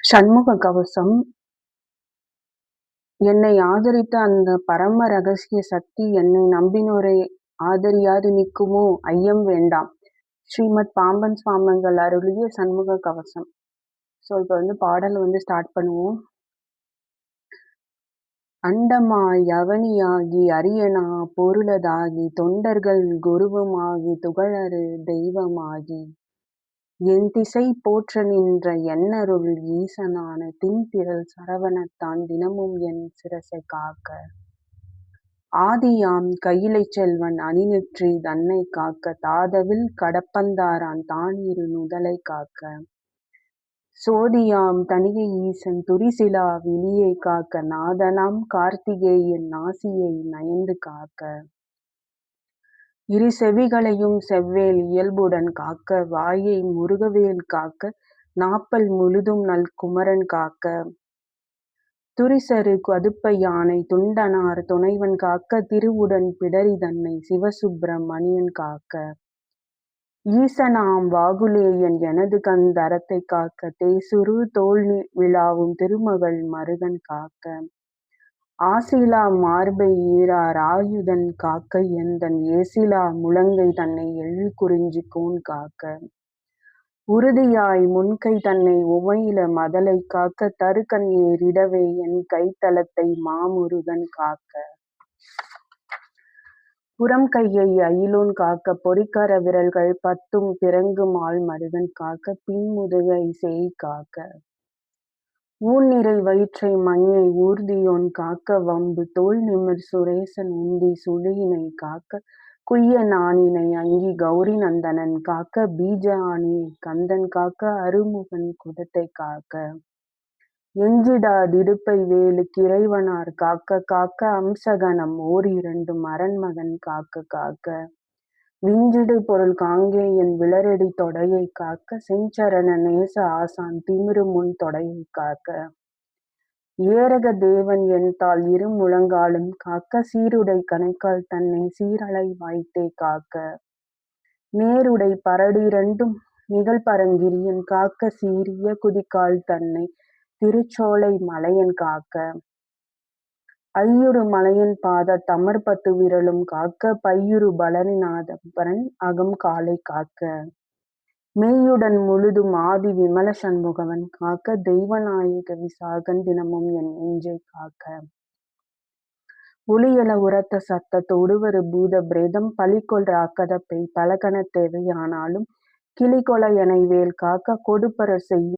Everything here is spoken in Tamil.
சண்முக கவசம். என்னை ஆதரித்த அந்த பரம ரகசிய சக்தி என்னை நம்பினோரை ஆதரியாது நிற்குமோ ஐயம் வேண்டாம். ஸ்ரீமத் பாம்பன் சுவாமிகள் அருளிய சண்முக கவசம். ஸோ இப்போ பாடல் ஸ்டார்ட் பண்ணுவோம். அண்டமாய் அவனியாகி அரியனா பொருளதாகி தொண்டர்கள் குருவுமாகி துகளறு தெய்வமாகி என் திசை போற்ற நின்ற என்னருள் ஈசனான தின்திரள் சரவணத்தான் தினமும் என் சிரசை காக்க. ஆதியாம் கையிலைச் செல்வன் அணிநெற்றி தன்னை காக்க தாதவில் கடப்பந்தாரான் தானிரு நுதலை காக்க. சோதியாம் தனிகை ஈசன் துரிசிலா விழியை காக்க நாதனாம் கார்த்திகேயன் நாசியை நயந்து காக்க. இரு செவிகளையும் செவ்வேல் இயல்புடன் காக்க வாயை முருகவேல் காக்க நாப்பல் முழுதும் நல் குமரன் காக்க. துரிசரு கதுப்ப யானை துண்டனார் துணைவன் காக்க திருவுடன் பிடரி தன்னை சிவசுப்பிரமணியன் காக்க. ஈசனாம் வாகுலேயன் எனது கந்தரத்தை காக்க தேசுரு தோல் விழாவும் திருமகள் மருகன் காக்க. ஆசிலா மார்பை ஈரார் ஆயுதன் காக்க எந்தன் ஏசிலா முழங்கை தன்னை எழில் குறிஞ்சி கோன் காக்க. உறுதியாய் முன்கை தன்னை உமையில மதலை காக்க தருகன் ஏறிடவே என் கைத்தலத்தை மாமுருகன் காக்க. புறம் கையை அயிலோன் காக்க பொறிக்கர விரல்கள் பத்தும் பிறங்கு மால் மருகன் காக்க பின்முதுகை சேய் காக்க. ஊன்நிறை வயிற்றை மஞ்சை ஊர்தியோன் காக்க வம்பு தோல் நிமிர் சுரேசன் உந்தி சுழியினை காக்க குய்ய நாணினை அங்கி கௌரி நந்தனன் காக்க பீஜ ஆணியை கந்தன் காக்க அருமுகன் குதத்தை காக்க. எஞ்சிடா திடுப்பை வேலுக்கு இறைவனார் காக்க காக்க அம்சகணம் ஓர் இரண்டும் அரண்மகன் காக்க காக்க. விஞ்சிடு பொருள் காங்கேயன் விளரடி தொடையை காக்க செஞ்சரண நேச ஆசான் திமிரு முன் தொடையை காக்க. ஏரக தேவன் என் தாள் இரு முழங்காலும் காக்க சீருடை கணைக்கால் தன்னை சீரலை வாய்த்தே காக்க. நேருடை பரடிரண்டும் நிகழ்பரங்கிரியன் காக்க சீரிய குதிக்கால் தன்னை திருச்சோலை மலையன் காக்க. ஐயுறு மலையன் பாத தமர்பத்து விரலும் காக்க பையுறு பலனிநாதபரன் அகம் காலை காக்க. மெய்யுடன் முழுதும் ஆதி விமல சண்முகவன் காக்க தெய்வநாயக விசாகன் தினமும் என் நெஞ்சை காக்க. ஒளியல உரத்த சத்த தொடுவரு பூத பிரேதம் பலிகொள் ராக்கத பெய் பலகன தேவையானாலும் கிளிகொல எனை வேல் காக்க கொடுப்பரர் செய்யும்